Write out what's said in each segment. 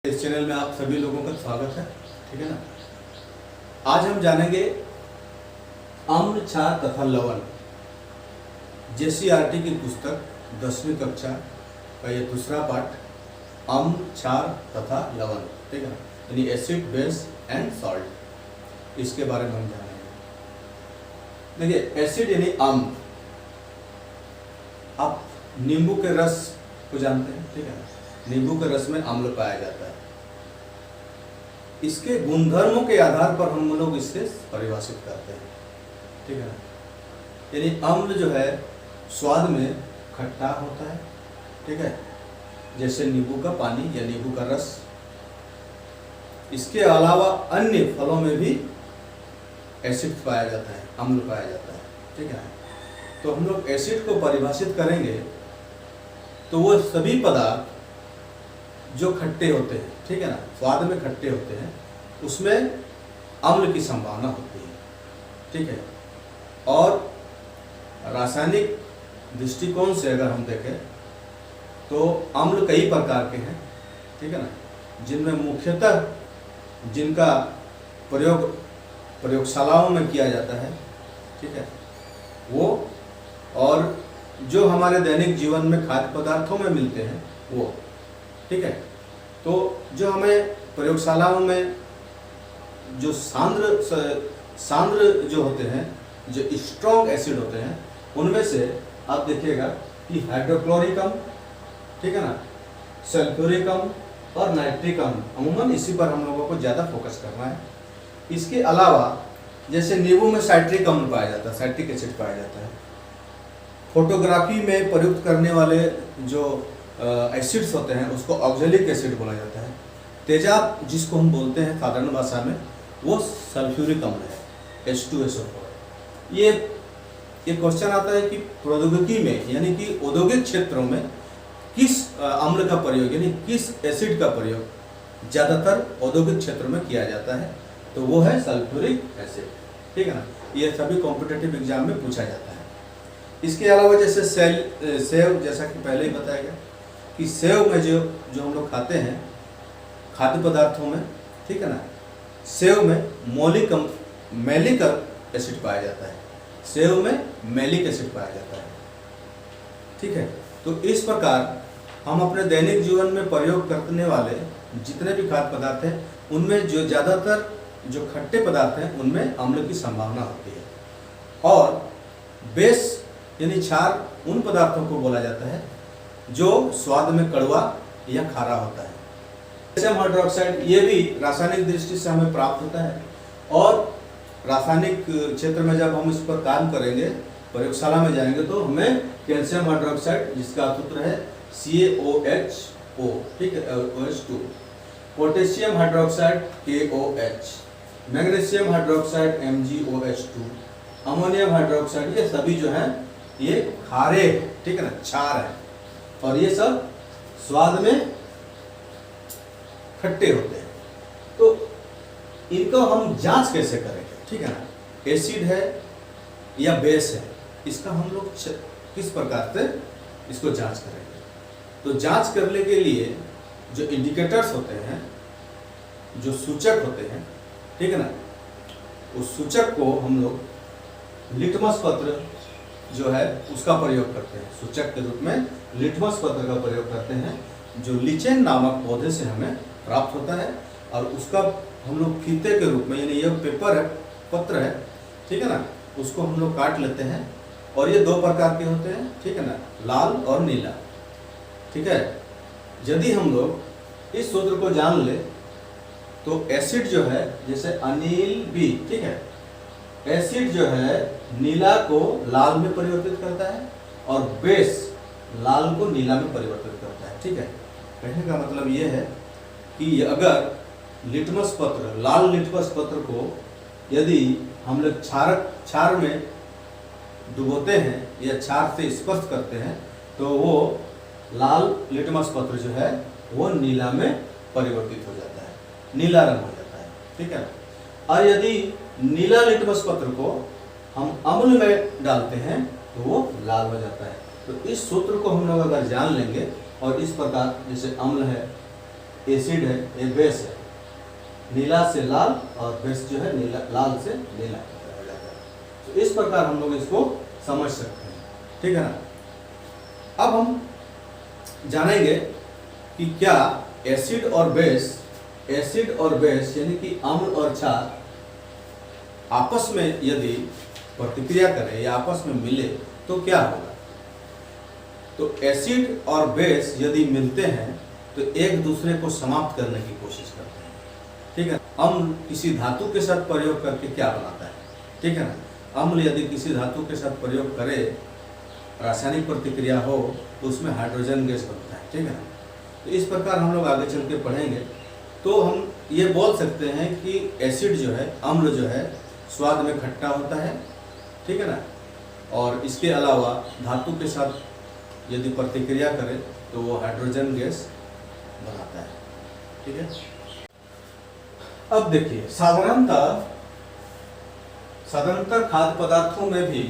इस चैनल में आप सभी लोगों का स्वागत है। ठीक है ना। आज हम जानेंगे अम्ल, क्षार तथा लवण, JCERT की पुस्तक 10वीं कक्षा का ये दूसरा पाठ, अम्ल, क्षार तथा लवण। ठीक है ना, यानी एसिड, बेस एंड सॉल्ट, इसके बारे में हम जानेंगे। देखिए, एसिड यानी अम्ल, आप नींबू के रस को जानते हैं। ठीक है ना, नींबू के रस में अम्ल पाया जाता है। इसके गुणधर्मों के आधार पर हम लोग इसे परिभाषित करते हैं। ठीक है ना, यानी अम्ल जो है स्वाद में खट्टा होता है। ठीक है, जैसे नींबू का पानी या नींबू का रस। इसके अलावा अन्य फलों में भी एसिड पाया जाता है, अम्ल पाया जाता है। ठीक है, तो हम लोग एसिड को परिभाषित करेंगे तो वो सभी पदार्थ जो खट्टे होते हैं, ठीक है ना, स्वाद में खट्टे होते हैं, उसमें अम्ल की संभावना होती है। ठीक है, और रासायनिक दृष्टिकोण से अगर हम देखें तो अम्ल कई प्रकार के हैं। ठीक है ना, जिनमें मुख्यतः जिनका प्रयोग प्रयोगशालाओं में किया जाता है। ठीक है, वो, और जो हमारे दैनिक जीवन में खाद्य पदार्थों में मिलते हैं वो। ठीक है, तो जो हमें प्रयोगशालाओं में जो सांद्र जो होते हैं, जो स्ट्रॉन्ग एसिड होते हैं, उनमें से आप देखिएगा कि हाइड्रोक्लोरिक अम्ल, ठीक है ना, सल्फ्यूरिक अम्ल और नाइट्रिक अम्ल, अमूमन इसी पर हम लोगों को ज़्यादा फोकस करना है। इसके अलावा जैसे नींबू में साइट्रिक अम्ल पाया जाता है, साइट्रिक एसिड पाया जाता है। फोटोग्राफी में प्रयुक्त करने वाले जो एसिड्स होते हैं उसको ऑक्जेलिक एसिड बोला जाता है। तेजाब जिसको हम बोलते हैं साधारण भाषा में, वो सल्फ्यूरिक अम्ल है, H2SO4। ये क्वेश्चन आता है कि प्रौद्योगिकी में, यानी कि औद्योगिक क्षेत्रों में किस अम्ल का प्रयोग, यानी किस एसिड का प्रयोग ज़्यादातर औद्योगिक क्षेत्र में किया जाता है, तो वो है सल्फ्यूरिक एसिड। ठीक है ना, ये सभी कॉम्पिटिटिव एग्जाम में पूछा जाता है। इसके अलावा जैसे सेव, जैसा कि पहले ही बताया गया कि सेव में जो हम लोग खाते हैं खाद्य पदार्थों में, ठीक है ना, सेव में मैलिक एसिड पाया जाता है। सेव में मैलिक एसिड पाया जाता है। ठीक है, तो इस प्रकार हम अपने दैनिक जीवन में प्रयोग करने वाले जितने भी खाद्य पदार्थ हैं, उनमें जो ज़्यादातर जो खट्टे पदार्थ हैं उनमें अम्ल की संभावना होती है। और बेस यानी क्षार उन पदार्थों को बोला जाता है जो स्वाद में कड़वा या खारा होता है। कैल्शियम हाइड्रोक्साइड, ये भी रासायनिक दृष्टि से हमें प्राप्त होता है, और रासायनिक क्षेत्र में जब हम इस पर काम करेंगे, प्रयोगशाला में जाएंगे, तो हमें कैल्शियम हाइड्रोक्साइड, जिसका सूत्र है CaOHO, ठीक है, OH2, potassium hydroxide KOH, magnesium hydroxide MgOH2, ammonium hydroxide, ये सभी जो है ये खारे, ठीक है ना, क्षार है, और ये सब स्वाद में खट्टे होते हैं। तो इनको हम जांच कैसे करेंगे? ठीक है ना, एसिड है या बेस है, इसका हम लोग किस प्रकार से इसको जांच करेंगे? तो जांच करने के लिए जो इंडिकेटर्स होते हैं, जो सूचक होते हैं, ठीक है ना, उस सूचक को हम लोग लिटमस पत्र जो है उसका प्रयोग करते हैं। सूचक के रूप में लिटमस पत्र का प्रयोग करते हैं, जो लिचेन नामक पौधे से हमें प्राप्त होता है, और उसका हम लोग फीते के रूप में, यानी यह पेपर है, पत्र है, ठीक है ना, उसको हम लोग काट लेते हैं, और ये दो प्रकार के होते हैं, ठीक है ना, लाल और नीला। ठीक है, यदि हम लोग इस सूत्र को जान ले तो एसिड जो है, जैसे अनिल बी, ठीक है, एसिड जो है नीला को लाल में परिवर्तित करता है, और बेस लाल को नीला में परिवर्तित करता है। ठीक है, कहने का मतलब ये है कि अगर लिटमस पत्र, लाल लिटमस पत्र को यदि हम लोग क्षार में डुबोते हैं या क्षार से स्पर्श करते हैं, तो वो लाल लिटमस पत्र जो है वो नीला में परिवर्तित हो जाता है, नीला रंग हो जाता है। ठीक है, और यदि नीला लिटमस पत्र को हम अम्ल में डालते हैं तो वो लाल हो जाता है। तो इस सूत्र को हम लोग अगर जान लेंगे, और इस प्रकार जैसे अम्ल है एसिड है, ये बेस है। नीला से लाल और बेस जो है नीला, लाल से नीला हो जाता है। तो इस प्रकार हम लोग इसको समझ सकते हैं, ठीक है ना। अब हम जानेंगे कि क्या एसिड और बेस यानी कि अम्ल और क्षार आपस में यदि प्रतिक्रिया करें या आपस में मिले तो क्या होगा। तो एसिड और बेस यदि मिलते हैं तो एक दूसरे को समाप्त करने की कोशिश करते हैं, ठीक है। अम्ल किसी धातु के साथ प्रयोग करके क्या बनाता है, ठीक है ना। अम्ल यदि किसी धातु के साथ प्रयोग करे, रासायनिक प्रतिक्रिया हो, तो उसमें हाइड्रोजन गैस बनता है, ठीक है ना। तो इस प्रकार हम लोग आगे चल के पढ़ेंगे। तो हम ये बोल सकते हैं कि एसिड जो है, अम्ल जो है, स्वाद में खट्टा होता है, ठीक है ना। और इसके अलावा धातु के साथ यदि प्रतिक्रिया करे तो वो हाइड्रोजन गैस बनाता है, ठीक है। अब देखिए, साधारणतः खाद्य पदार्थों में भी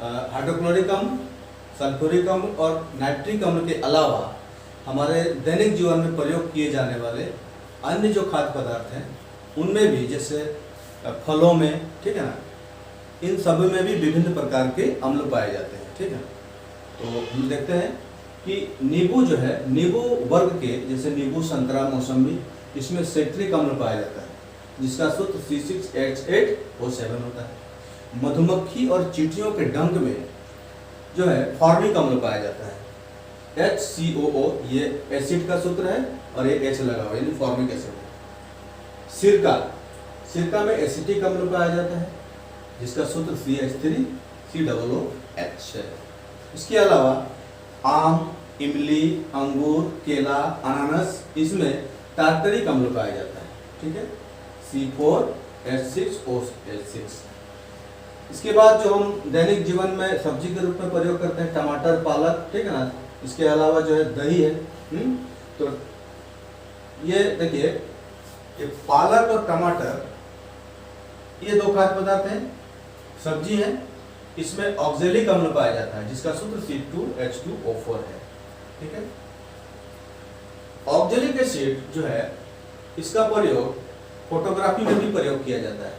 हाइड्रोक्लोरिक अम्ल, सल्फ्यूरिक अम्ल और नाइट्रिक अम्ल के अलावा हमारे दैनिक जीवन में प्रयोग किए जाने वाले अन्य जो खाद्य पदार्थ हैं उनमें भी, जैसे फलों में, ठीक है ना, इन सब में भी विभिन्न प्रकार के अम्ल पाए जाते हैं, ठीक है। तो हम देखते हैं कि नींबू जो है, नींबू वर्ग के, जैसे नींबू, संतरा, मौसम्बी, इसमें सिट्रिक अम्ल पाया जाता है जिसका सूत्र C6H8O7 होता है। मधुमक्खी और चींटियों के डंक में जो है फॉर्मिक अम्ल पाया जाता है, HCOO, ये एसिड का सूत्र है और ये H लगा हुआ यानी फॉर्मिक एसिड। सिरका में एसिटिक अम्ल पाया जाता है जिसका सूत्र CH3COOH है। इसके अलावा आम, इमली, अंगूर, केला, अनानास, इसमें टार्टरिक अम्ल पाया जाता है, ठीक है, C4H6OH6। इसके बाद जो हम दैनिक जीवन में सब्जी के रूप में प्रयोग करते हैं, टमाटर, पालक, ठीक है ना। इसके अलावा जो है दही है। तो ये देखिए, ये पालक और टमाटर, ये दो खाद्य पदार्थ हैं, सब्जी है, इसमें ऑक्जेलिक अम्ल पाया जाता है जिसका सूत्र C2H2O4 है, ठीक है। ऑक्जेलिक एसिड जो है, इसका प्रयोग फोटोग्राफी में भी प्रयोग किया जाता है,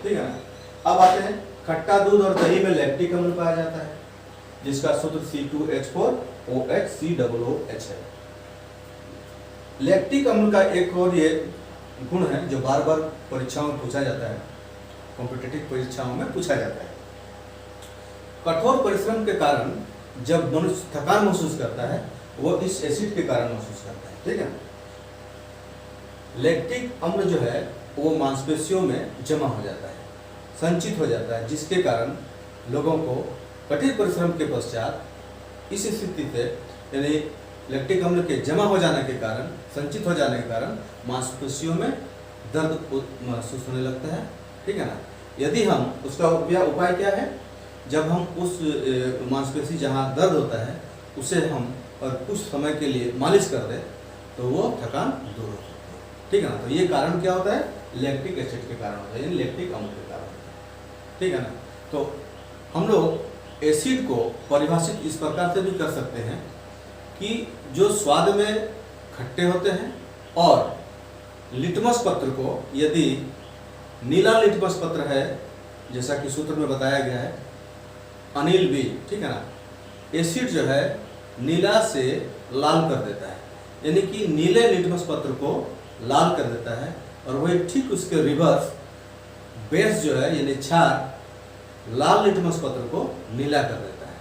ठीक है ना। अब आते हैं, खट्टा दूध और दही में लैक्टिक अम्ल पाया जाता है जिसका सूत्र C2H4OHCOOH है। लैक्टिक अम्ल का एक और ये गुण है जो बार बार परीक्षाओं में पूछा जाता है, कॉम्पिटिटिव परीक्षाओं में पूछा जाता है। कठोर परिश्रम के कारण जब मनुष्य थकान महसूस करता है, वो इस एसिड के कारण महसूस करता है, ठीक है। लैक्टिक अम्ल जो है वो मांसपेशियों में जमा हो जाता है, संचित हो जाता है, जिसके कारण लोगों को कठिन परिश्रम के पश्चात इस स्थिति से, यानी लैक्टिक अम्ल के जमा हो जाने के कारण, संचित हो जाने के कारण मांसपेशियों में दर्द महसूस होने लगता है, ठीक है ना। यदि हम उसका उपाय क्या है, जब हम उस मांसपेशी जहाँ दर्द होता है उसे हम और कुछ समय के लिए मालिश कर दें तो वो थकान दूर हो सकती है, ठीक है ना। तो ये कारण क्या होता है, लैक्टिक एसिड के कारण होता है, यानी लैक्टिक अम्ल के कारण होता है, ठीक है ना। तो हम लोग एसिड को परिभाषित इस प्रकार से भी कर सकते हैं कि जो स्वाद में खट्टे होते हैं, और लिटमस पत्र को यदि नीला लिटमस पत्र है, जैसा कि सूत्र में बताया गया है, अनिल बी, ठीक है ना, एसिड जो है नीला से लाल कर देता है, यानी कि नीले लिटमस पत्र को लाल कर देता है, और वही ठीक उसके रिवर्स बेस जो है यानी क्षार लाल लिटमस पत्र को नीला कर देता है।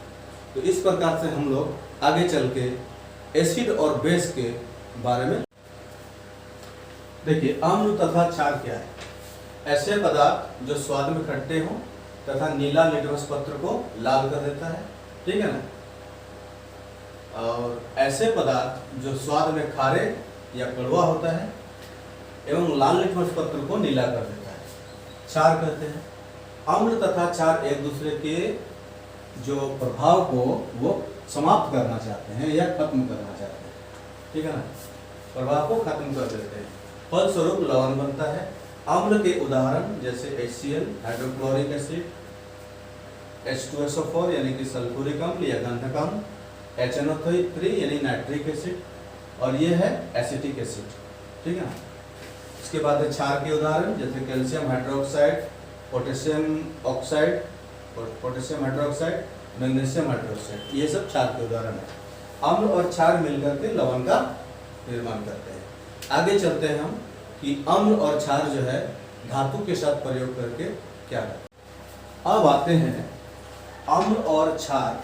तो इस प्रकार से हम लोग आगे चल के एसिड और बेस के बारे में देखिए। अम्ल तथा क्षार क्या है, ऐसे पदार्थ जो स्वाद में खट्टे हों तथा नीला लिटमस पत्र को लाल कर देता है, ठीक है ना, और ऐसे पदार्थ जो स्वाद में खारे या कड़वा होता है एवं लाल लिटमस पत्र को नीला कर देता है, क्षार कहते हैं। अम्ल तथा क्षार एक दूसरे के जो प्रभाव को वो समाप्त करना चाहते हैं या खत्म करना चाहते हैं, ठीक है ना, प्रभाव को खत्म कर देते हैं, फलस्वरूप लवण बनता है। अम्ल के उदाहरण जैसे HCl, हाइड्रोक्लोरिक एसिड, H2SO4 यानी कि सल्फ्यूरिक अम्ल या गंधक अम्ल, HNO3 यानी नाइट्रिक एसिड, और ये है एसिटिक एसिड, ठीक है ना। इसके बाद है क्षार के उदाहरण, जैसे calcium hydroxide, potassium oxide, potassium hydroxide, magnesium hydroxide, ये सब क्षार के उदाहरण है। अम्ल और क्षार मिलकर के लवण का निर्माण करते हैं। आगे चलते हैं हम कि अम्ल और क्षार जो है धातु के साथ प्रयोग करके क्या करते हैं। अब आते हैं अम्ल और क्षार।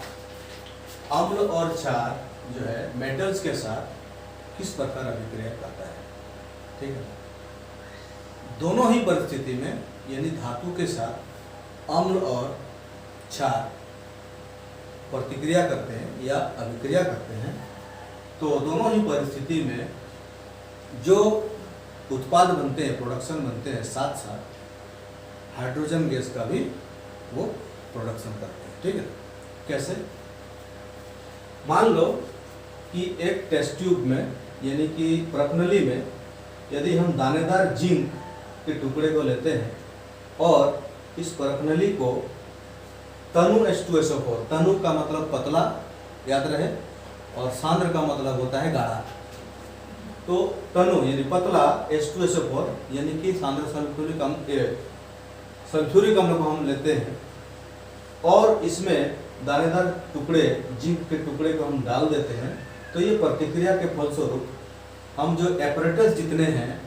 अम्ल और क्षार जो है मेटल्स के साथ किस प्रकार अभिक्रिया करता है, ठीक है। दोनों ही परिस्थिति में यानी धातु के साथ अम्ल और क्षार प्रतिक्रिया करते हैं या अभिक्रिया करते हैं, तो दोनों ही परिस्थिति में जो उत्पाद बनते हैं, प्रोडक्शन बनते हैं, साथ साथ हाइड्रोजन गैस का भी वो प्रोडक्शन करते हैं, ठीक है। कैसे? मान लो कि एक टेस्ट ट्यूब में यानी कि प्रकनली में यदि हम दानेदार जिंक के टुकड़े को लेते हैं और इस प्रकनली को तनु H2SO4, तनु का मतलब पतला याद रहे और सांद्र का मतलब होता है गाढ़ा, तो तनु यानी पतला H2SO4 यानी कि सांद्र सल्फ्यूरिक अम्ल को हम लेते हैं और इसमें दानेदार टुकड़े जिंक के टुकड़े को हम डाल देते हैं, तो ये प्रतिक्रिया के फलस्वरूप हम जो एपरेटस जितने हैं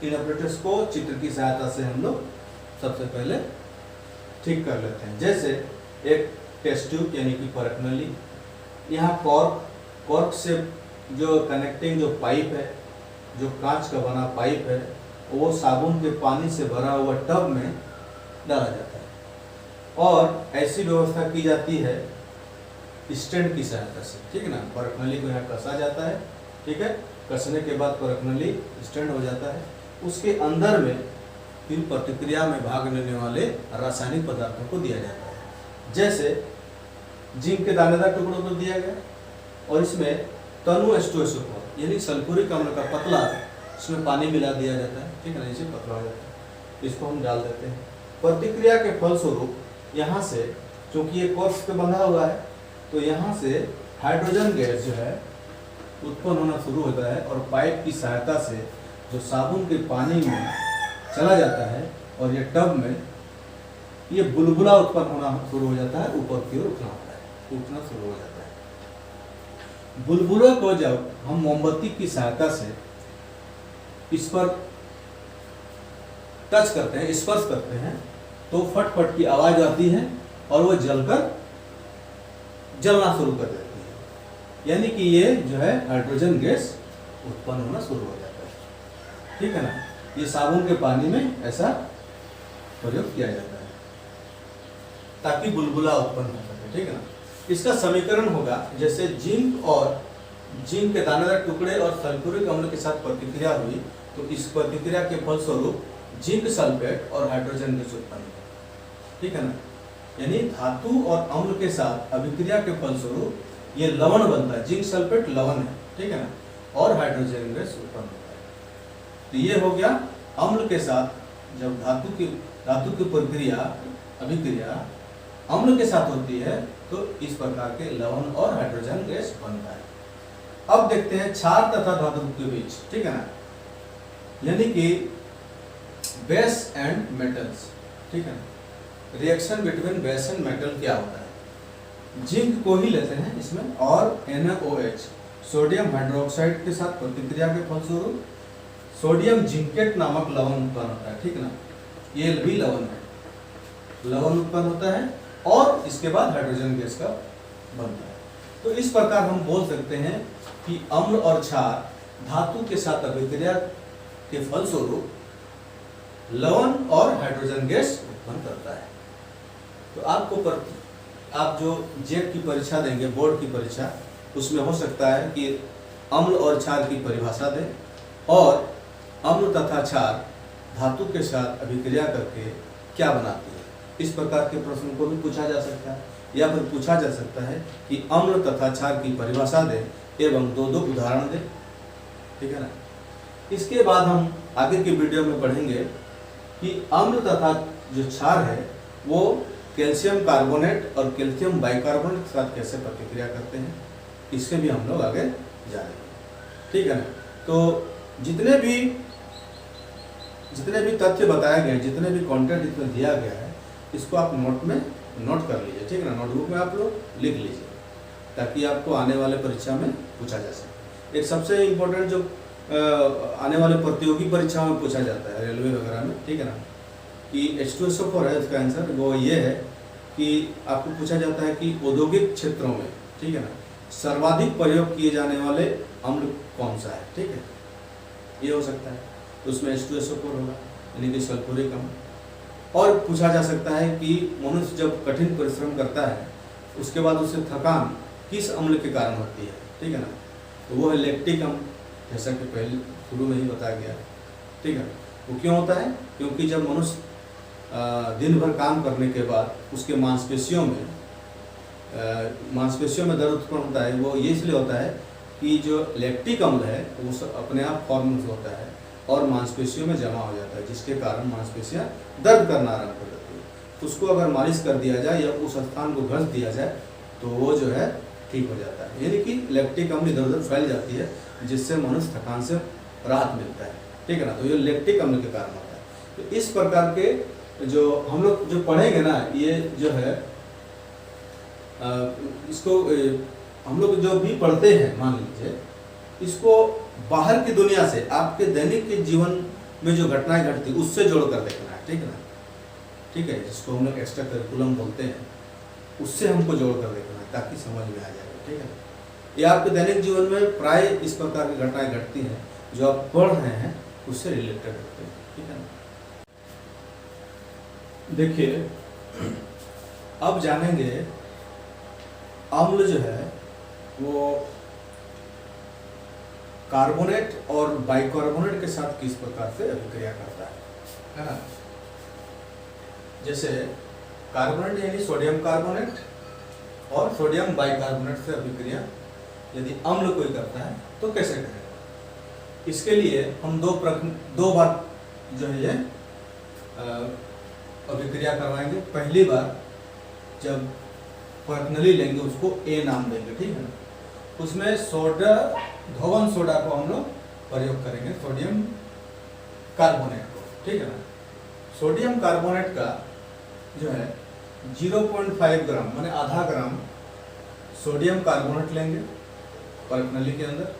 इन एपरेटस को चित्र की सहायता से हम लोग सबसे पहले ठीक कर लेते हैं। जैसे एक टेस्ट ट्यूब यानी कि परकनली, यहाँ कॉर्क से जो कनेक्टिंग जो पाइप है, जो कांच का बना पाइप है, वो साबुन के पानी से भरा हुआ टब में डाला जाता है और ऐसी व्यवस्था की जाती है स्टैंड की सहायता से, ठीक है ना। परकनली को यहाँ कसा जाता है, ठीक है। कसने के बाद परकनली स्टैंड हो जाता है, उसके अंदर में फिर प्रतिक्रिया में भाग लेने वाले रासायनिक पदार्थों को दिया जाता है। जैसे जिंक के दानेदार टुकड़ों को दिया गया और इसमें तनु H2SO4 यानी सल्फ्यूरिक अम्ल का पतला, इसमें पानी मिला दिया जाता है, ठीक है ना, इसे पतला हो जाता है, इसको हम डाल देते हैं। प्रतिक्रिया के फलस्वरूप यहाँ से, क्योंकि ये कॉर्क पे बंधा हुआ है, तो यहाँ से हाइड्रोजन गैस जो है उत्पन्न होना शुरू होता है और पाइप की सहायता से जो साबुन के पानी में चला जाता है और ये टब में ये बुलबुला उत्पन्न होना शुरू हो जाता है, ऊपर की ओर उठना शुरू हो जाता है। बुलबुला को जब हम मोमबत्ती की सहायता से इस पर टच करते हैं, स्पर्श करते हैं, तो फट की आवाज आती है और वो जलकर जलना शुरू कर देती है, यानी कि ये जो है हाइड्रोजन गैस उत्पन्न होना शुरू हो जाता है, ठीक है ना। ये साबुन के पानी में ऐसा प्रयोग किया जाता है ताकि बुलबुला उत्पन्न हो सके, ठीक है ना। इसका समीकरण होगा जैसे जिंक के दानेदार टुकड़े और सल्फ्यूरिक अम्ल के साथ प्रतिक्रिया हुई, तो इस प्रतिक्रिया के फलस्वरूप जिंक सल्फेट और हाइड्रोजन गैस उत्पन्न हुआ, ठीक है ना। यानी धातु और अम्ल के साथ अभिक्रिया के फलस्वरूप ये लवण बनता है, जिंक सल्फेट लवण है, ठीक है ना, और हाइड्रोजन गैस उत्पन्न होता है। तो ये हो गया अम्ल के साथ जब धातु की प्रक्रिया अभिक्रिया अम्ल के साथ होती है तो इस प्रकार के लवण और हाइड्रोजन गैस बनता है। अब देखते हैं क्षार तथा धातु के बीच, ठीक है ना, यानी कि बेस एंड मेटल्स, ठीक है ना। Reaction between base and metal क्या होता है? जिंक को ही लेते हैं इसमें और NaOH सोडियम हाइड्रोक्साइड के साथ प्रतिक्रिया के फलस्वरूप सोडियम जिंकेट नामक लवण उत्पन्न होता है, ठीक है ना। ये भी लवण है, लवण उत्पन्न होता है और इसके बाद हाइड्रोजन गैस का बनता है। तो इस प्रकार हम बोल सकते हैं कि अम्ल और क्षार धातु के साथ अभिक्रिया के फलस्वरूप लवण और हाइड्रोजन गैस उत्पन्न करता है। तो आप जो जेक की परीक्षा देंगे, बोर्ड की परीक्षा, उसमें हो सकता है कि अम्ल और क्षार की परिभाषा दें और अम्ल तथा क्षार धातु के साथ अभिक्रिया करके क्या बनाती है, इस प्रकार के प्रश्न को भी पूछा जा सकता है। या फिर पूछा जा सकता है कि अम्ल तथा क्षार की परिभाषा दें एवं दो उदाहरण दें, ठीक है ना। इसके बाद हम आगे की वीडियो में पढ़ेंगे कि अम्ल तथा जो क्षार है वो कैल्शियम कार्बोनेट और कैल्शियम बाइकार्बोनेट के साथ कैसे प्रतिक्रिया करते हैं, इससे भी हम लोग आगे जानेंगे। ठीक है ना। तो जितने भी तथ्य बताए गए, जितने भी कंटेंट इसमें दिया गया है, इसको आप नोट में नोट कर लीजिए, ठीक है ना। नोटबुक में आप लोग लिख लीजिए ताकि आपको आने वाले परीक्षा में पूछा जा सके। एक सबसे इम्पोर्टेंट जो आने वाले प्रतियोगी परीक्षाओं में पूछा जाता है रेलवे वगैरह में, ठीक है ना, कि H2SO4 है इसका आंसर, वो ये है कि आपको पूछा जाता है कि औद्योगिक क्षेत्रों में, ठीक है ना, सर्वाधिक प्रयोग किए जाने वाले अम्ल कौन सा है, ठीक है, ये हो सकता है। तो उसमें H2SO4 होगा, यानी कि सल्फ्यूरिक अम्ल। और पूछा जा सकता है कि मनुष्य जब कठिन परिश्रम करता है उसके बाद उसे थकान किस अम्ल के कारण होती है, ठीक है ना, तो वो है लैक्टिक अम्ल, जैसा कि पहले शुरू में ही बताया गया, ठीक है। वो क्यों होता है? क्योंकि जब मनुष्य दिन भर काम करने के बाद उसके मांसपेशियों में दर्द उत्पन्न होता है, वो ये इसलिए होता है कि जो लैक्टिक अम्ल है वो अपने आप फॉर्म होता है और मांसपेशियों में जमा हो जाता है, जिसके कारण मांसपेशियां दर्द करना आरंभ कर देती है। उसको अगर मालिश कर दिया जाए या उस स्थान को घस दिया जाए तो वो जो है ठीक हो जाता है, यानी कि लैक्टिक अम्ल इधर उधर फैल जाती है, जिससे मनुष्य थकान से राहत मिलता है, ठीक है ना। तो ये लैक्टिक अम्ल के कारण होता है। तो इस प्रकार के जो हम लोग जो पढ़ेंगे ना, ये जो है इसको हम लोग जो भी पढ़ते हैं, मान लीजिए इसको बाहर की दुनिया से आपके दैनिक के जीवन में जो घटनाएं घटती उससे जोड़ कर देखना है, ठीक है ना, ठीक है, जिसको हम लोग एक्स्ट्रा करिकुलम बोलते हैं, उससे हमको जोड़ कर देखना है ताकि समझ में आ जाए, ठीक है। ये आपके दैनिक जीवन में प्राय इस प्रकार की घटनाएं घटती हैं जो आप पढ़ रहे हैं उससे रिलेटेड होते हैं, ठीक है ना। देखिए अब जानेंगे अम्ल जो है वो कार्बोनेट और बाइकार्बोनेट के साथ किस प्रकार से अभिक्रिया करता है ना। जैसे कार्बोनेट यानी सोडियम कार्बोनेट और सोडियम बाइकार्बोनेट से अभिक्रिया यदि अम्ल कोई करता है तो कैसे करेगा। इसके लिए हम दो बार जो है ये अभिक्रिया करवाएंगे। पहली बार जब परखनली लेंगे उसको A नाम देंगे, ठीक है ना, उसमें धोवन सोडा को हम लोग प्रयोग करेंगे, सोडियम कार्बोनेट को, ठीक है ना। सोडियम कार्बोनेट का जो है 0.5 ग्राम माने आधा ग्राम सोडियम कार्बोनेट लेंगे परखनली के अंदर।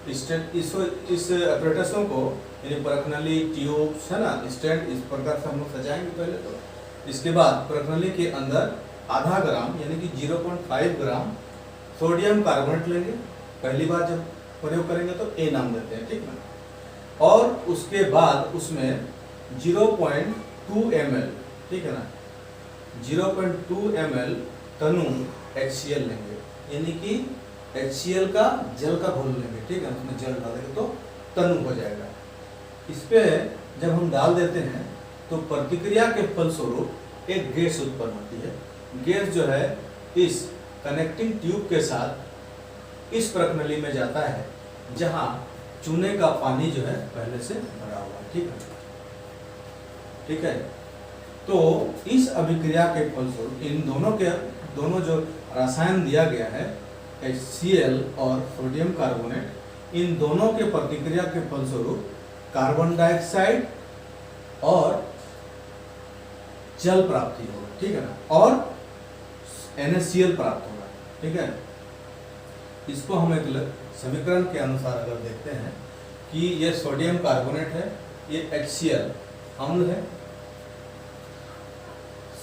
इस अपरेटसों को यानी परखनली ट्यूब्स है ना, स्टैंड, इस प्रकार से हम लोग सजाएंगे पहले। तो इसके बाद परखनली के अंदर आधा ग्राम यानी कि 0.5 ग्राम सोडियम कार्बोनेट लेंगे। पहली बार जब प्रयोग करेंगे तो A नाम देते हैं, ठीक है। और उसके बाद उसमें 0.2 ml, ठीक है ना, 0.2 ml तनु HCl लेंगे, यानी कि HCl का जल का घोल लेंगे, ठीक है। उसमें जल डालेंगे तो तनु हो जाएगा। इस पे जब हम डाल देते हैं तो प्रतिक्रिया के फलस्वरूप एक गैस उत्पन्न होती है। गैस जो है इस कनेक्टिंग ट्यूब के साथ इस प्रकनली में जाता है जहां चूने का पानी जो है पहले से भरा हुआ है, ठीक है, ठीक है। तो इस अभिक्रिया के फलस्वरूप इन दोनों जो रसायन दिया गया है HCl और सोडियम कार्बोनेट, इन दोनों के प्रतिक्रिया के फलस्वरूप कार्बन डाइऑक्साइड और जल प्राप्ति होगा, ठीक है ना, और NaCl प्राप्त होगा, ठीक है। इसको हम एक समीकरण के अनुसार अगर देखते हैं कि ये सोडियम कार्बोनेट है, ये HCl अम्ल है,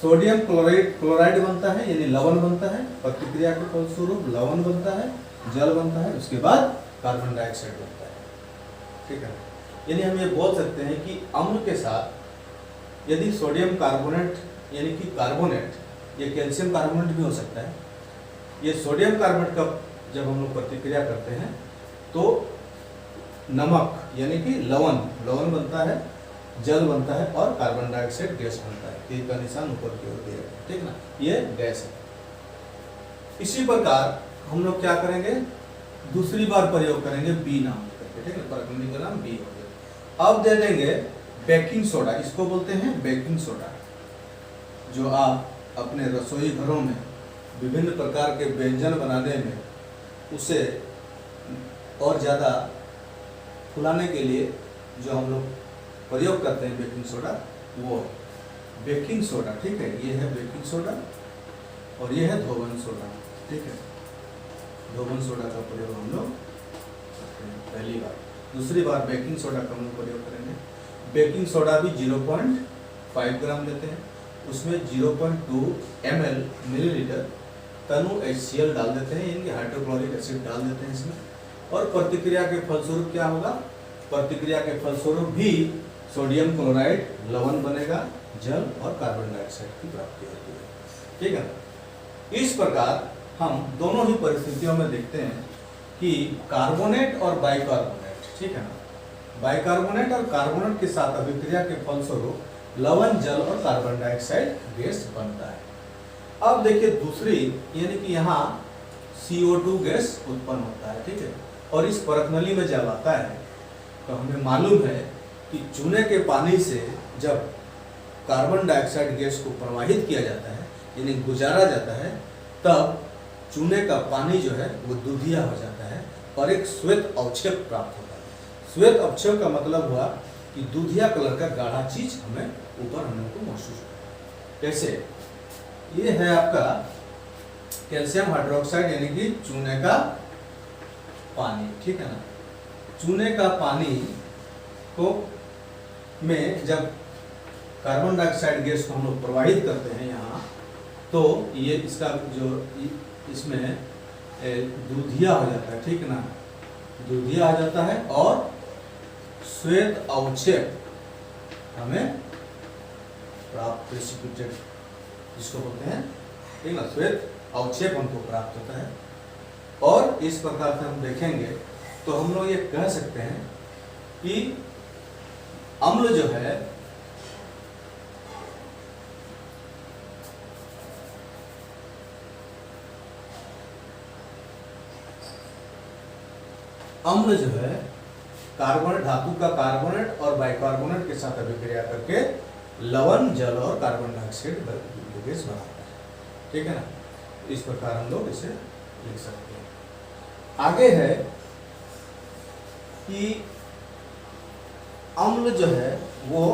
सोडियम क्लोराइड बनता है यानी लवण बनता है, प्रतिक्रिया के फलस्वरूप लवण बनता है, जल बनता है, उसके बाद कार्बन डाइऑक्साइड बनता है, ठीक है। यानी हम ये बोल सकते हैं कि अम्ल के साथ यदि सोडियम कार्बोनेट यानी कि कार्बोनेट, ये कैल्शियम कार्बोनेट भी हो सकता है, ये सोडियम कार्बोनेट का जब हम लोग प्रतिक्रिया करते हैं तो नमक यानी कि लवण बनता है, जल बनता है और कार्बन डाइऑक्साइड गैस बनता है। तीर का निशान ऊपर की ओर दिया है, ठीक ना, ये गैस है। इसी प्रकार हम लोग क्या करेंगे, दूसरी बार प्रयोग करेंगे B नाम करके, ठीक है, परखनली का नाम B हो गया। अब दे देंगे बेकिंग सोडा, इसको बोलते हैं बेकिंग सोडा, जो आप अपने रसोई घरों में विभिन्न प्रकार के व्यंजन बनाने में उसे और ज़्यादा फुलाने के लिए जो हम लोग प्रयोग करते हैं बेकिंग सोडा, वो है बेकिंग सोडा। ठीक है, ये है बेकिंग सोडा और ये है धोवन सोडा। ठीक है, धोवन सोडा का प्रयोग हम लोग करते हैं पहली बार। दूसरी बार बेकिंग सोडा का हम लोग प्रयोग करेंगे। बेकिंग सोडा भी 0.5 ग्राम लेते हैं, उसमें 0.2 ml मिलीलीटर तनु HCl डाल देते हैं, यानी हाइड्रोक्लोरिक एसिड डाल देते हैं इसमें। और प्रतिक्रिया के फलस्वरूप क्या होगा? प्रतिक्रिया के फलस्वरूप भी सोडियम क्लोराइड लवण बनेगा, जल और कार्बन डाइऑक्साइड की प्राप्ति होती है। ठीक है, इस प्रकार हम दोनों ही परिस्थितियों में देखते हैं कि कार्बोनेट और बाइकार्बोनेट, ठीक है ना, बाइकार्बोनेट और कार्बोनेट के साथ अभिक्रिया के फलस्वरूप लवण, जल और कार्बन डाइऑक्साइड गैस बनता है। अब देखिए दूसरी, यानी कि यहाँ CO2 गैस उत्पन्न होता है। ठीक है, और इस परत नली में जब आता है तो हमें मालूम है कि चूने के पानी से जब कार्बन डाइऑक्साइड गैस को प्रवाहित किया जाता है, यानी गुजारा जाता है, तब चूने का पानी जो है वो दूधिया हो जाता है और एक श्वेत अवक्षेप प्राप्त होता है। श्वेत अवक्षेप का मतलब हुआ कि दूधिया कलर का गाढ़ा चीज हमें ऊपर हमने को महसूस होता है। कैसे? ये है आपका कैल्शियम हाइड्रोक्साइड, यानी कि चूने का पानी। ठीक है ना, चूने का पानी को में जब कार्बन डाइऑक्साइड गैस को हम लोग प्रवाहित करते हैं यहाँ, तो ये इसका जो इसमें दूधिया हो जाता है। ठीक है ना, दूधिया हो जाता है और श्वेत अवक्षेप हमें प्राप्त, प्रेसिपिटेट जिसको बोलते हैं, ठीक ना, श्वेत अवक्षेप हमको प्राप्त होता है। और इस प्रकार से हम देखेंगे तो हम लोग ये कह सकते हैं कि अम्ल जो है कार्बन धातु का कार्बोनेट और बाइकार्बोनेट के साथ अभिक्रिया करके लवण, जल और कार्बन डाइऑक्साइड गैस बनाता है। ठीक है ना, इस प्रकार हम लोग इसे लिख सकते हैं। आगे है कि अम्ल जो है वो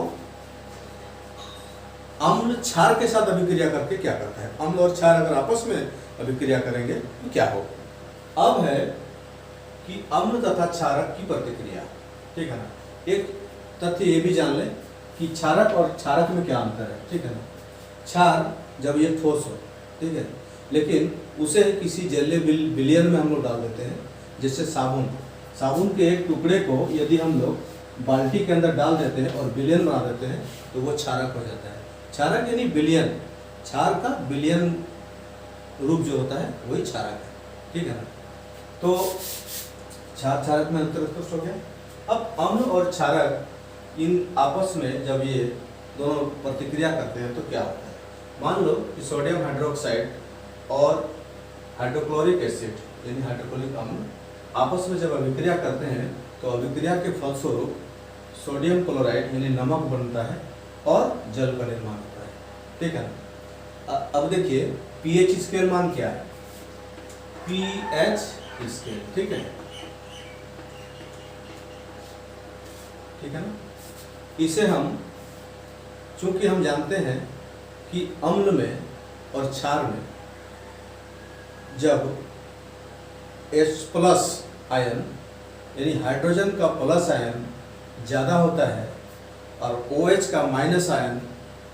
अम्ल क्षार के साथ अभिक्रिया करके क्या करता है? अम्ल और क्षार अगर आपस में अभिक्रिया करेंगे तो क्या होगा? अब है कि अम्ल तथा क्षारक की प्रतिक्रिया। ठीक है ना, एक तथ्य ये भी जान लें कि क्षारक और क्षारक में क्या अंतर है। ठीक है ना, क्षार जब ये ठोस हो, ठीक है, लेकिन उसे किसी जलीय विलयन में हम लोग डाल देते हैं, जैसे साबुन के एक टुकड़े को यदि हम लोग बाल्टी के अंदर डाल देते हैं और विलयन बना देते हैं तो वो क्षारक हो जाता है। क्षारक यानी विलयन, क्षार का विलयन रूप जो होता है वही क्षारक है। ठीक है ना, तो क्षारक में अंतर स्पष्ट हो गया। अब अम्ल और क्षारक इन आपस में जब ये दोनों प्रतिक्रिया करते हैं तो क्या होता है? मान लो कि सोडियम हाइड्रोक्साइड और हाइड्रोक्लोरिक एसिड यानी हाइड्रोक्लोरिक अम्ल आपस में जब अभिक्रिया करते हैं तो अभिक्रिया के फलस्वरूप सोडियम क्लोराइड यानी नमक बनता है और जल का निर्माण होता है। ठीक है ना, अब देखिए पीएच स्केल मान क्या है? पीएच स्केल, ठीक है, ठीक है ना, इसे हम, चूंकि हम जानते हैं कि अम्ल में और क्षार में जब H+ आयन यानी हाइड्रोजन का प्लस आयन ज़्यादा होता है और OH का माइनस आयन,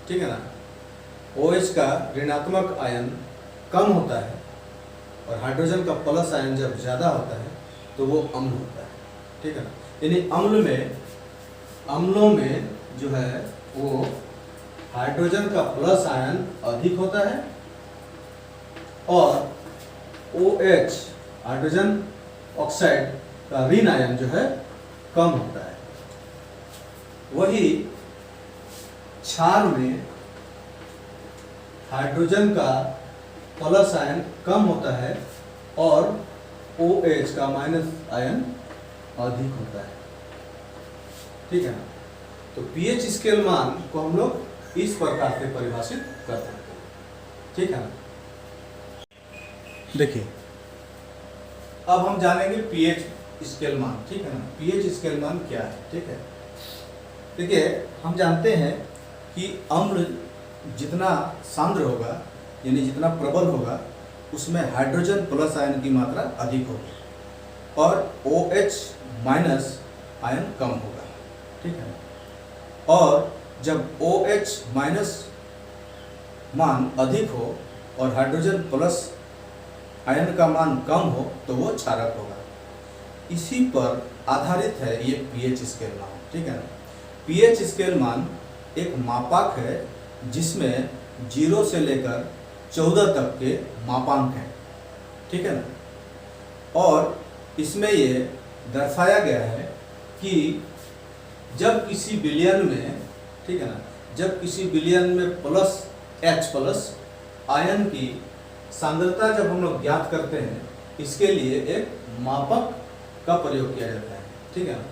ठीक है ना, OH का ऋणात्मक आयन कम होता है और हाइड्रोजन का प्लस आयन जब ज़्यादा होता है तो वो अम्ल होता है। ठीक है ना, यानी अम्लों में जो है वो हाइड्रोजन का प्लस आयन अधिक होता है और OH हाइड्रोजन ऑक्साइड का ऋण आयन जो है कम होता है। वही क्षार में हाइड्रोजन का प्लस आयन कम होता है और OH का माइनस आयन अधिक होता है। ठीक है ना, तो पीएच स्केल मान को हम लोग इस प्रकार से परिभाषित कर सकते हैं। ठीक है ना, देखिए अब हम जानेंगे पीएच स्केल मान, ठीक है ना, पीएच स्केल मान क्या है, ठीक है। देखिए हम जानते हैं कि अम्ल जितना सांद्र होगा यानी जितना प्रबल होगा उसमें हाइड्रोजन प्लस आयन की मात्रा अधिक होगी और OH माइनस आयन कम होगा, ठीक है। और जब OH माइनस मान अधिक हो और हाइड्रोजन प्लस आयन का मान कम हो तो वो क्षारक होगा। इसी पर आधारित है ये पीएच स्केल मान, ठीक है ना। पीएच स्केल मान एक मापक है जिसमें 0 से लेकर 14 तक के मापांक हैं, ठीक है ना। और इसमें ये दर्शाया गया है कि जब किसी विलयन में, ठीक है ना, जब किसी विलयन में प्लस H प्लस आयन की सांद्रता जब हम लोग ज्ञात करते हैं इसके लिए एक मापक का प्रयोग किया जाता है, ठीक है ना।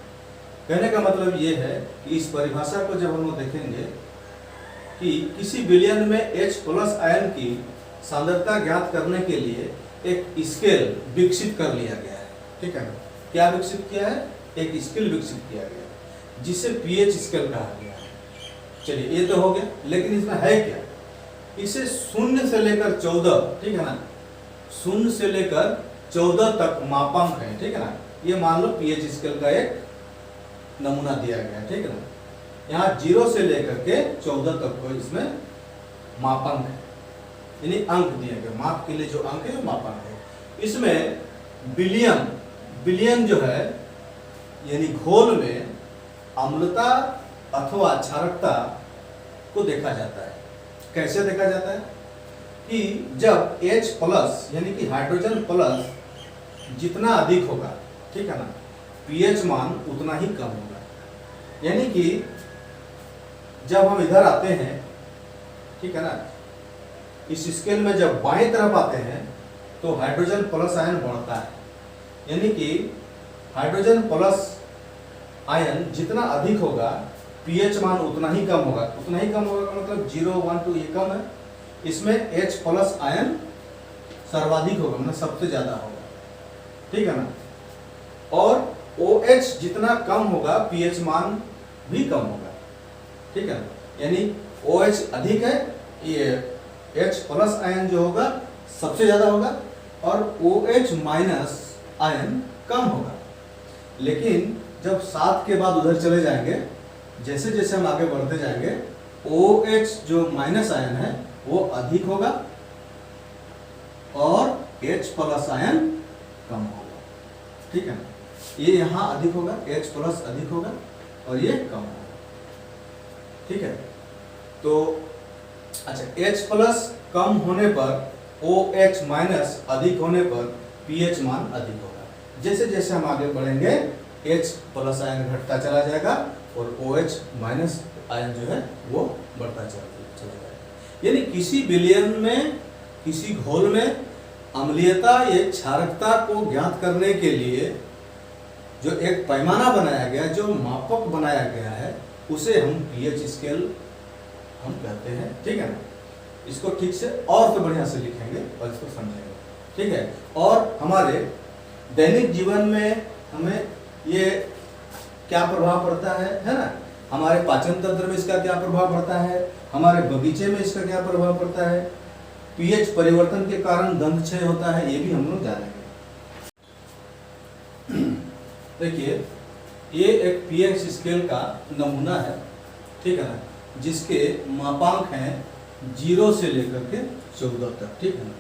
कहने का मतलब ये है कि इस परिभाषा को जब हम लोग देखेंगे कि किसी विलयन में H प्लस आयन की सांद्रता ज्ञात करने के लिए एक स्केल विकसित कर लिया गया है, ठीक है ना। क्या विकसित किया है? एक स्केल विकसित किया गया है जिसे पीएच स्केल कहा गया है। चलिए ये तो हो गया, लेकिन इसमें है क्या? इसे 0 से लेकर 14, ठीक है ना, 0 से लेकर 14 तक मापांक है, ठीक है ना। ये मान लो पीएच स्केल का एक नमूना दिया गया है, ठीक है ना। यहाँ 0 से लेकर के 14 तक को इसमें मापांक है, यानी अंक दिए गए, माप के लिए जो अंक है वो मापांक है। इसमें विलयन जो है यानी घोल में अम्लता अथवा क्षारकता को देखा जाता है। कैसे देखा जाता है? कि जब H प्लस यानी कि हाइड्रोजन प्लस जितना अधिक होगा, ठीक है ना, पीएच मान उतना ही कम होगा। यानी कि जब हम इधर आते हैं, ठीक है ना, इस स्केल में जब बाएं तरफ आते हैं तो हाइड्रोजन प्लस आयन बढ़ता है, यानी कि हाइड्रोजन प्लस आयन जितना अधिक होगा पीएच मान उतना ही कम होगा। उतना ही कम होगा का मतलब 0, 1, 2 ये कम है, इसमें H प्लस आयन सर्वाधिक होगा, मतलब सबसे ज्यादा होगा, ठीक है ना। और OH जितना कम होगा पीएच मान भी कम होगा, ठीक है ना। यानी OH अधिक है, ये H प्लस आयन जो होगा सबसे ज्यादा होगा और OH माइनस आयन कम होगा। लेकिन जब 7 के बाद उधर चले जाएंगे, जैसे जैसे हम आगे बढ़ते जाएंगे OH जो माइनस आयन है वो अधिक होगा और H प्लस आयन कम होगा, ठीक है ना। ये यहाँ अधिक होगा, H प्लस अधिक होगा और ये कम होगा, ठीक है। तो अच्छा, H प्लस कम होने पर OH माइनस अधिक होने पर pH मान अधिक होगा। जैसे जैसे हम आगे बढ़ेंगे H प्लस आयन घटता चला जाएगा और OH माइनस आयन जो है वो बढ़ता चला जाएगा। यानी किसी विलयन में, किसी घोल में अम्लीयता या क्षारकता को ज्ञात करने के लिए जो एक पैमाना बनाया गया, जो मापक बनाया गया है, उसे हम पीएच स्केल हम कहते हैं, ठीक है ना। इसको ठीक से और तो बढ़िया से लिखेंगे और इसको समझेंगे, ठीक है। और हमारे दैनिक जीवन में हमें ये क्या प्रभाव पड़ता है ना, हमारे पाचन तंत्र में इसका क्या प्रभाव पड़ता है, हमारे बगीचे में इसका क्या प्रभाव पड़ता है, पीएच परिवर्तन के कारण दंत क्षय होता है, ये भी हम लोग जानेंगे। देखिए ये एक पीएच स्केल का नमूना है, ठीक है ना, जिसके मापांक हैं 0 से लेकर के 14 तक, ठीक है ना,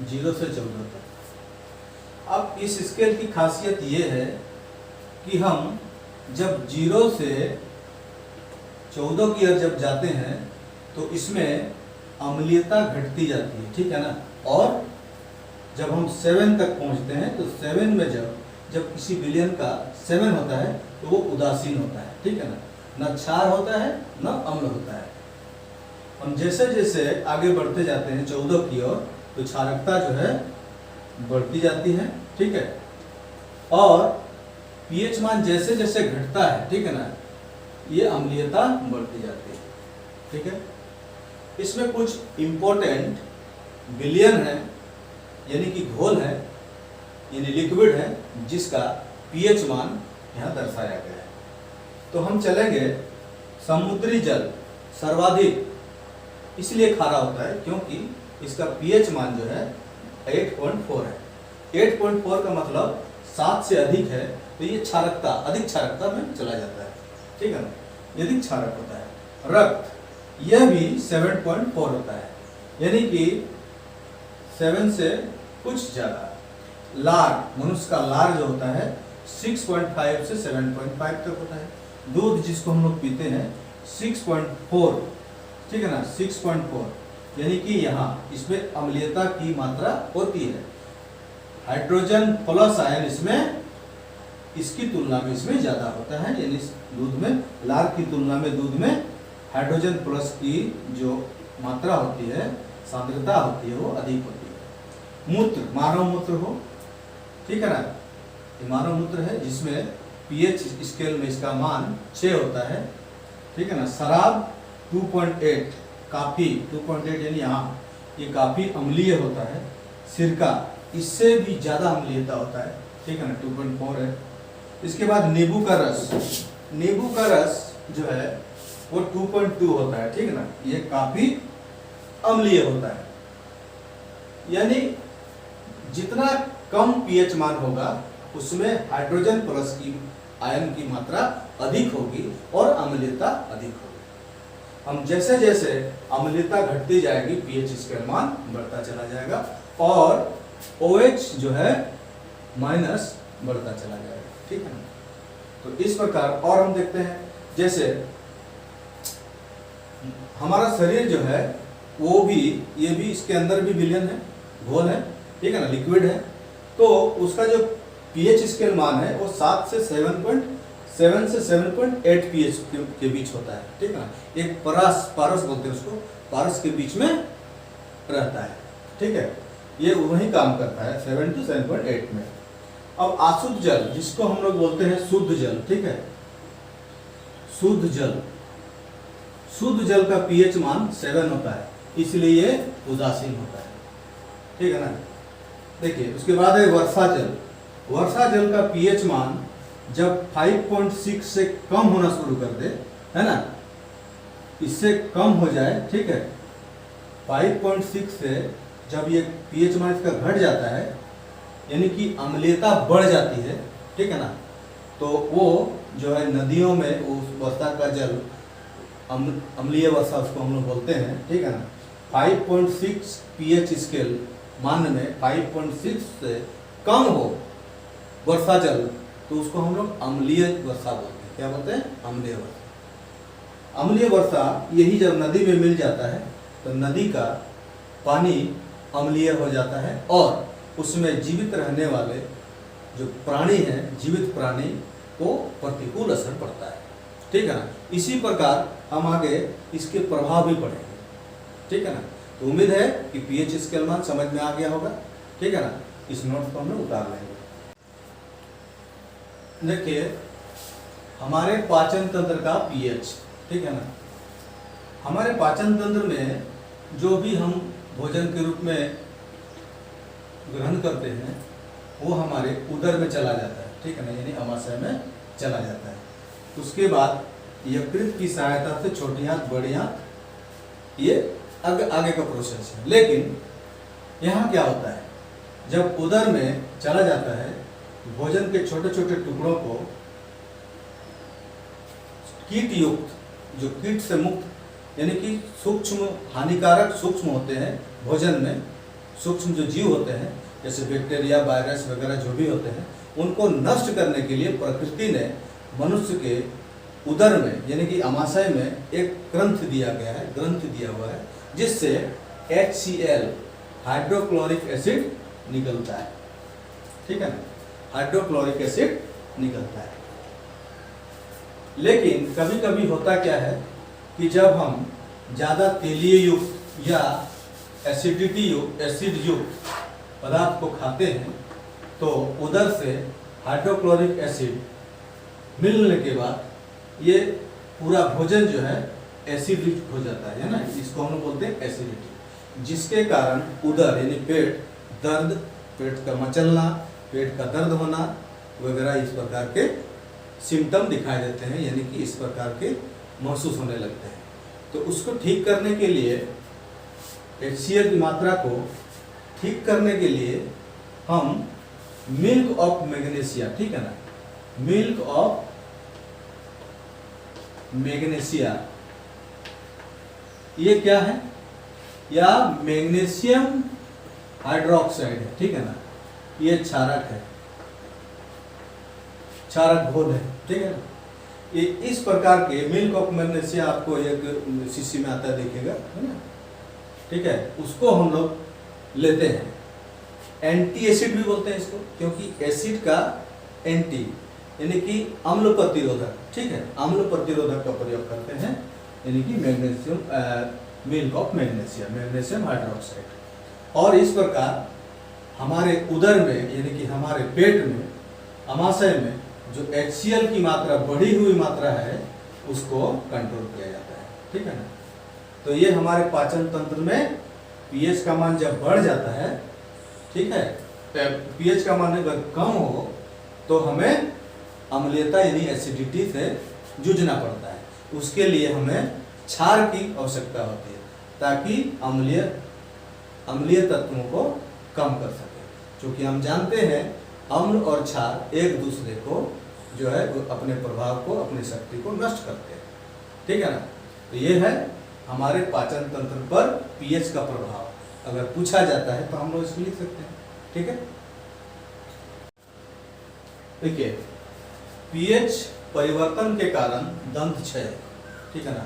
0 से 14 तक। अब इस स्केल की खासियत ये है कि हम जब 0 से 14 की ओर जब जाते हैं तो इसमें अम्लीयता घटती जाती है, ठीक है ना। और जब हम 7 तक पहुंचते हैं तो 7 में जब किसी विलयन का 7 होता है तो वो उदासीन होता है, ठीक है ना, न क्षार होता है न अम्ल होता है। हम जैसे जैसे आगे बढ़ते जाते हैं 14 की ओर तो क्षारकता जो है बढ़ती जाती है, ठीक है। और पीएच मान जैसे जैसे घटता है, ठीक है ना, ये अम्लीयता बढ़ती जाती है, ठीक है। इसमें कुछ इम्पोर्टेंट विलयन है, यानी कि घोल है, यानी लिक्विड है, जिसका पीएच मान यहाँ दर्शाया गया है। तो हम चलेंगे समुद्री जल सर्वाधिक इसलिए खारा होता है क्योंकि इसका पीएच मान जो है 8.4 है। 8.4 का मतलब 7 से अधिक है तो ये क्षारकता अधिक क्षारकता में चला जाता है, ठीक है ना, यदि क्षारक होता है। रक्त यह भी 7.4 होता है, यानी कि 7 से कुछ ज्यादा। लार मनुष्य का लार जो होता है 6.5 से 7.5 तक होता है। दूध जिसको हम लोग पीते हैं 6.4, ठीक है ना, 6.4, यानी कि यहाँ इसमें अम्लीयता की मात्रा होती है। हाइड्रोजन प्लस आयन इसमें इसकी तुलना में इसमें ज्यादा होता है, यानी दूध में लार की तुलना में दूध में हाइड्रोजन प्लस की जो मात्रा होती है, सांद्रता होती है, वो अधिक होती है। मूत्र मानव मूत्र हो, ठीक है ना, ये मानव मूत्र है जिसमें पीएच स्केल में इसका मान 6 होता है, ठीक है ना। शराब 2.8, काफी 2.8 यानी यहाँ ये काफी अम्लीय होता है। सिरका इससे भी ज्यादा अम्लीयता होता है, ठीक है ना, 2.4 है। इसके बाद नींबू का रस, नींबू का रस जो है वो 2.2 होता है, ठीक है ना, ये काफी अम्लीय होता है। यानी जितना कम पीएच मान होगा उसमें हाइड्रोजन प्लस की आयन की मात्रा अधिक होगी और अम्लीयता अधिक होगी। हम जैसे जैसे अम्लीयता घटती जाएगी पीएच स्केल मान बढ़ता चला जाएगा और OH जो है माइनस बढ़ता चला जाएगा, ठीक है ना। तो इस प्रकार और हम देखते हैं जैसे हमारा शरीर जो है वो भी, ये भी इसके अंदर भी विलयन है, घोल है, ठीक है ना, लिक्विड है। तो उसका जो पीएच स्केल मान है वो 7 से 7.8 पीएच के बीच होता है, ठीक है ना। एक पारस बोलते हैं उसको, पारस के बीच में रहता है, ठीक है, ये वही काम करता है 7 to 7.8 में। अब अशुद्ध जल जिसको हम लोग बोलते हैं शुद्ध जल, ठीक है, शुद्ध जल का पीएच मान 7 होता है, इसलिए ये उदासीन होता है, ठीक है ना। देखिए उसके बाद है वर्षा जल। वर्षा जल का पीएच मान जब 5.6 से कम होना शुरू कर दे, है ना, इससे कम हो जाए, ठीक है, 5.6 से जब ये पीएच मान इसका घट जाता है, यानी कि अम्लीयता बढ़ जाती है, ठीक है ना, तो वो जो है नदियों में उस वर्षा का जल अम्लीय वर्षा उसको हम लोग बोलते हैं, ठीक है ना। 5.6 पीएच स्केल मान में 5.6 से कम हो वर्षा जल तो उसको हम लोग अम्लीय वर्षा बोलते हैं। क्या बोलते हैं? अम्लीय वर्षा। अम्लीय वर्षा यही जब नदी में मिल जाता है तो नदी का पानी अम्लीय हो जाता है और उसमें जीवित रहने वाले जो प्राणी हैं, जीवित प्राणी को प्रतिकूल असर पड़ता है, ठीक है ना। इसी प्रकार हम आगे इसके प्रभाव भी पढ़ेंगे, ठीक है ना। तो उम्मीद है कि पीएच स्केल मान समझ में आ गया होगा, ठीक है ना। इस नोट को हम लोग उतार लेंगे। देखिए हमारे पाचन तंत्र का पीएच, ठीक है ना। हमारे पाचन तंत्र में जो भी हम भोजन के रूप में ग्रहण करते हैं वो हमारे उदर में चला जाता है, ठीक है ना, यानी अमाशय में चला जाता है। उसके बाद यकृत की सहायता से छोटी आंत, बड़ी आंत, ये आगे का प्रोसेस है। लेकिन यहाँ क्या होता है, जब उदर में चला जाता है भोजन के छोटे छोटे टुकड़ों को कीट युक्त, जो कीट से मुक्त यानी कि सूक्ष्म हानिकारक सूक्ष्म होते हैं भोजन में, सूक्ष्म जो जीव होते हैं जैसे बैक्टीरिया, वायरस वगैरह जो भी होते हैं, उनको नष्ट करने के लिए प्रकृति ने मनुष्य के उदर में यानी कि अमाशय में एक ग्रंथ दिया गया है, ग्रंथ दिया हुआ है, जिससे HCl हाइड्रोक्लोरिक एसिड निकलता है, ठीक है ना, हाइड्रोक्लोरिक एसिड निकलता है। लेकिन कभी कभी होता क्या है कि जब हम ज़्यादा तेलीय युक्त या एसिडिटी युक्त, एसिड युक्त पदार्थ को खाते हैं तो उधर से हाइड्रोक्लोरिक एसिड मिलने के बाद ये पूरा भोजन जो है एसिडिक हो जाता है ना, इसको हम लोग बोलते हैं एसिडिटी, जिसके कारण उदर यानी पेट दर्द, पेट का मचलना, पेट का दर्द होना, वगैरह इस प्रकार के सिम्टम दिखाई देते हैं, यानी कि इस प्रकार के महसूस होने लगते हैं। तो उसको ठीक करने के लिए, HCl की मात्रा को ठीक करने के लिए हम मिल्क ऑफ मैग्नीशिया, ठीक है ना, मिल्क ऑफ मैग्नीशिया, ये क्या है, या मैग्नीशियम हाइड्रोक्साइड है, ठीक है ना, ये क्षारक है, क्षारक घोल है, ठीक है ना। ये इस प्रकार के मिल्क ऑफ मैग्नीशिया आपको एक शीशी में आता है, देखिएगा, है ना, ठीक है, उसको हम लोग लेते हैं। एंटी एसिड भी बोलते हैं इसको, क्योंकि एसिड का एंटी यानी कि अम्ल प्रतिरोधक, ठीक है, अम्ल प्रतिरोधक का प्रयोग करते हैं, यानी कि magnesium, milk of magnesia, magnesium hydroxide. और इस प्रकार हमारे उदर में, यानी कि हमारे पेट में, अमाशय में जो HCl की मात्रा, बढ़ी हुई मात्रा है, उसको कंट्रोल किया जाता है, ठीक है ना। तो ये हमारे पाचन तंत्र में pH का मान जब बढ़ जाता है, ठीक है, pH का मान अगर कम हो तो हमें अम्लीयता यानी एसिडिटी से जूझना पड़ता है। उसके लिए हमें क्षार की आवश्यकता होती है, ताकि अम्लीय तत्वों को कम कर सके। क्योंकि हम जानते हैं अम्ल और क्षार एक दूसरे को जो है अपने प्रभाव को, अपनी शक्ति को नष्ट करते हैं, ठीक है ना। तो ये है हमारे पाचन तंत्र पर pH का प्रभाव। अगर पूछा जाता है तो हम लोग इसको लिख सकते हैं, ठीक है। देखिए, pH परिवर्तन के कारण दंत क्षय, ठीक है ना,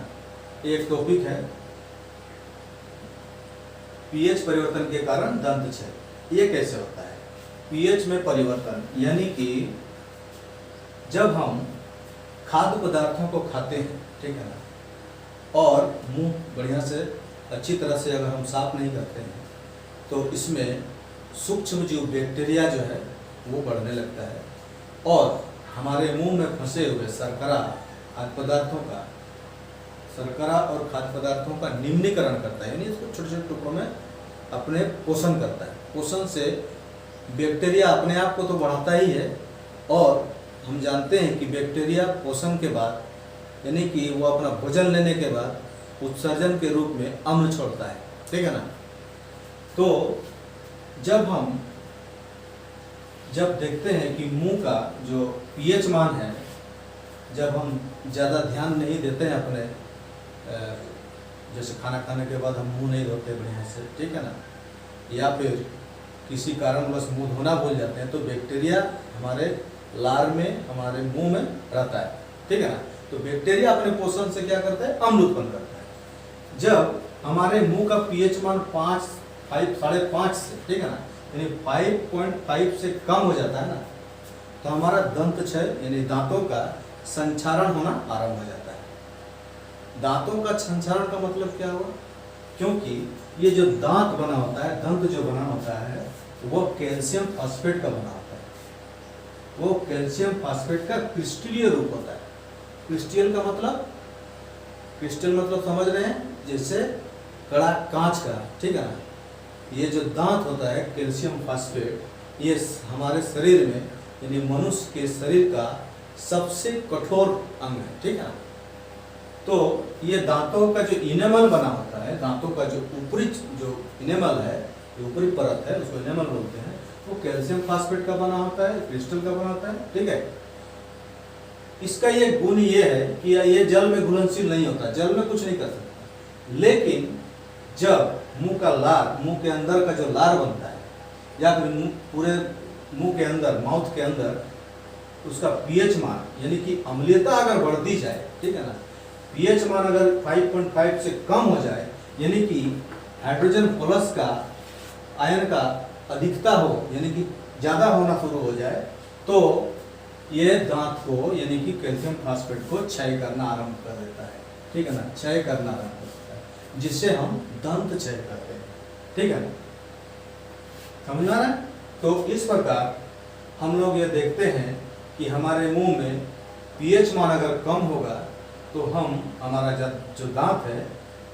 एक टॉपिक है, pH परिवर्तन के कारण दंत क्षय। ये कैसे होता है pH में परिवर्तन, यानी कि जब हम खाद्य पदार्थों को खाते हैं, ठीक है ना, और मुंह बढ़िया से अच्छी तरह से अगर हम साफ नहीं करते हैं तो इसमें सूक्ष्म जीव बैक्टीरिया जो है वो बढ़ने लगता है, और हमारे मुंह में फंसे हुए शर्करा खाद्य पदार्थों का, शर्करा और खाद्य पदार्थों का निम्नीकरण करता है, यानी इसको छोटे छोटे टुकड़ों में अपने पोषण करता है। पोषण से बैक्टीरिया अपने आप को तो बढ़ाता ही है, और हम जानते हैं कि बैक्टीरिया पोषण के बाद, यानी कि वो अपना भोजन लेने के बाद उत्सर्जन के रूप में अम्ल छोड़ता है, ठीक है ना। तो जब देखते हैं कि मुंह का जो pH मान है, जब हम ज़्यादा ध्यान नहीं देते हैं अपने, जैसे खाना खाने के बाद हम मुंह नहीं धोते बढ़िया से, ठीक है ना, या फिर किसी कारणवश मुंह धोना भूल जाते हैं, तो बैक्टीरिया हमारे लार में, हमारे मुंह में रहता है, ठीक है ना। तो बैक्टीरिया अपने पोषण से क्या करता है, अम्ल उत्पन्न करता है। जब हमारे मुंह का pH मान 5.5 से, ठीक है ना, यानी 5.5 से कम हो जाता है ना, तो हमारा दंत क्षय यानी दांतों का संक्षारण होना आरंभ हो जाता है। दांतों का संक्षारण का मतलब क्या हुआ, क्योंकि ये जो दांत बना होता है, दंत जो बना होता है, वो कैल्शियम फास्फेट का बना होता है। वो कैल्शियम फास्फेट का क्रिस्टलीय रूप होता है। क्रिस्टल का मतलब, क्रिस्टल मतलब समझ रहे हैं, जैसे कड़ा कांच का, ठीक है ना। ये जो दांत होता है कैल्शियम फास्फेट, ये हमारे शरीर में, यानी मनुष्य के शरीर का सबसे कठोर अंग है, ठीक है ना। तो ये दांतों का जो इनेमल बना होता है, दांतों का जो ऊपरी जो इनेमल है, जो ऊपरी परत है, उसको इनेमल बोलते हैं, वो कैल्शियम फास्फेट का बना होता है, क्रिस्टल का बना होता है, ठीक है। इसका ये गुण ये है कि ये जल में घुलनशील नहीं होता, जल में कुछ नहीं कर सकता। लेकिन जब मुंह का लार, मुंह के अंदर का जो लार बनता है, या फिर पूरे मुंह के अंदर, माउथ के अंदर उसका pH मान, यानी कि अम्लीयता अगर बढ़ती जाए, ठीक है ना, pH मान अगर 5.5 से कम हो जाए, यानी कि हाइड्रोजन प्लस का आयन का अधिकता हो, यानी कि ज़्यादा होना शुरू हो जाए, तो ये दांत को, यानी कि कैल्शियम फास्फेट को क्षय करना आरंभ कर देता है, ठीक है ना, क्षय करना आरंभ कर देता है, जिससे हम दंत क्षय करते हैं, ठीक है ना, समझ आ रहा है। तो इस प्रकार हम लोग ये देखते हैं कि हमारे मुंह में pH मान अगर कम होगा तो हमारा जो दांत है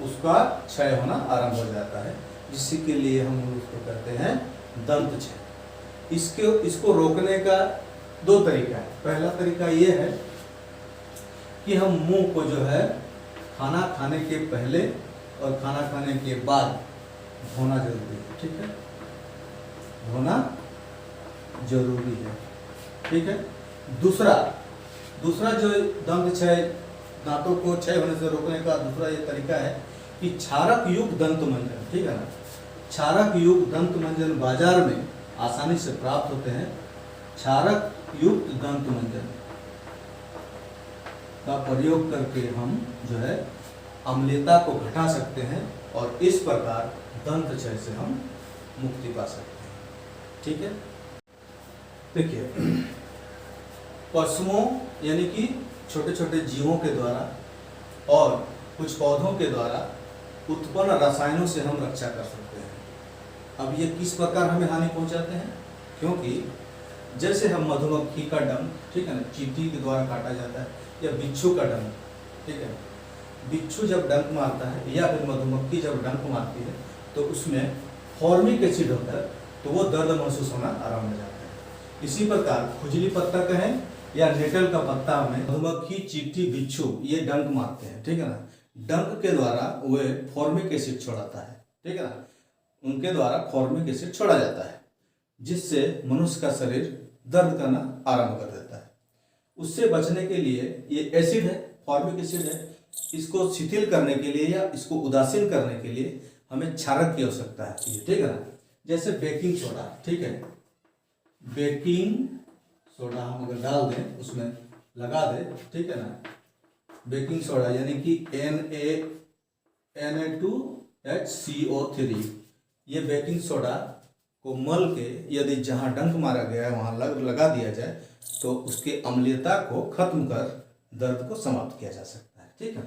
उसका क्षय होना आरंभ हो जाता है, जिसके लिए हम उसको कहते हैं दंत क्षय। इसको रोकने का दो तरीका है। पहला तरीका ये है कि हम मुंह को जो है खाना खाने के पहले और खाना खाने के बाद धोना जरूरी है, ठीक है, धोना जरूरी है, ठीक है। दूसरा जो दंत क्षय, दांतों को क्षय होने से रोकने का दूसरा ये तरीका है कि क्षारक युक्त दंत मंजन, ठीक है ना। क्षारक युक्त दंत मंजन बाजार में आसानी से प्राप्त होते हैं। क्षारक युक्त दंत मंजन का प्रयोग करके हम जो है अम्लता को घटा सकते हैं और इस प्रकार दंत क्षय से हम मुक्ति पा सकते हैं, ठीक है। देखिए, पशुओं यानी कि छोटे छोटे जीवों के द्वारा और कुछ पौधों के द्वारा उत्पन्न रसायनों से हम रक्षा कर सकते हैं। अब ये किस प्रकार हमें हानि पहुंचाते हैं? क्योंकि जैसे हम मधुमक्खी का डंक, ठीक है ना, चींटी के द्वारा काटा जाता है, या बिच्छू का डंक, ठीक है, बिच्छू जब डंक मारता है या फिर मधुमक्खी जब डंक मारती है तो उसमें फॉर्मिक एसिड होता है, तो वो दर्द महसूस होना आराम हो जाता है। इसी प्रकार खुजली पत्ता कहें या नेटल का पत्ता में मधुमक्खी, चींटी, बिच्छू ये डंक मारते हैं, ठीक है ना। डंक के द्वारा वे फॉर्मिक एसिड छोड़ाता है, ठीक है ना, उनके द्वारा फॉर्मिक एसिड छोड़ा जाता है, जिससे मनुष्य का शरीर दर्द करना आरंभ कर देता है। उससे बचने के लिए ये एसिड है, फॉर्मिक एसिड है, इसको शिथिल करने के लिए या इसको उदासीन करने के लिए हमें क्षारक की आवश्यकता है, ठीक है ना। जैसे बेकिंग सोडा, ठीक है, बेकिंग सोडा हम अगर डाल दें, उसमें लगा दें, ठीक है ना, बेकिंग सोडा यानी कि Na2HCO3, ये बेकिंग सोडा को मल के यदि जहाँ डंक मारा गया है वहाँ लगा दिया जाए तो उसके अम्लता को खत्म कर दर्द को समाप्त किया जा सकता है, ठीक है।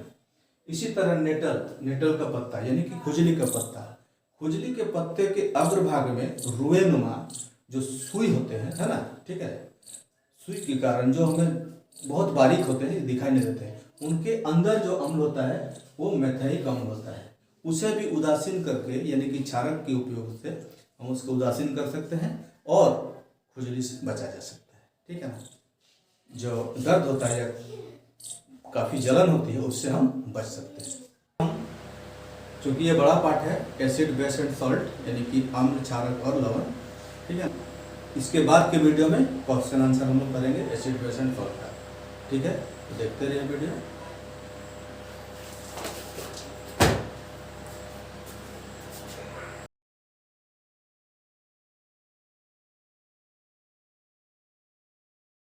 इसी तरह नेटल का पत्ता यानी कि खुजली का पत्ता, खुजली के पत्ते के अग्रभाग में रुएनुमा जो सुई होते हैं, है ना, ठीक है, सुई के कारण जो हमें बहुत बारीक होते हैं, दिखाई नहीं देते हैं, उनके अंदर जो अम्ल होता है वो मैथेइक अम्ल होता है, उसे भी उदासीन करके यानी कि क्षारक के उपयोग से हम उसको उदासीन कर सकते हैं और खुजली से बचा जा सकता है, ठीक है ना। जो दर्द होता है या काफ़ी जलन होती है उससे हम बच सकते हैं। चूँकि ये बड़ा पार्ट है एसिड बेस एंड सॉल्ट यानी कि अम्ल, क्षारक और लवण, ठीक है। इसके बाद के वीडियो में क्वेश्चन आंसर हम लोग करेंगे एसिड बेस एंड सॉल्ट का, ठीक है। तो देखते रहिए वीडियो।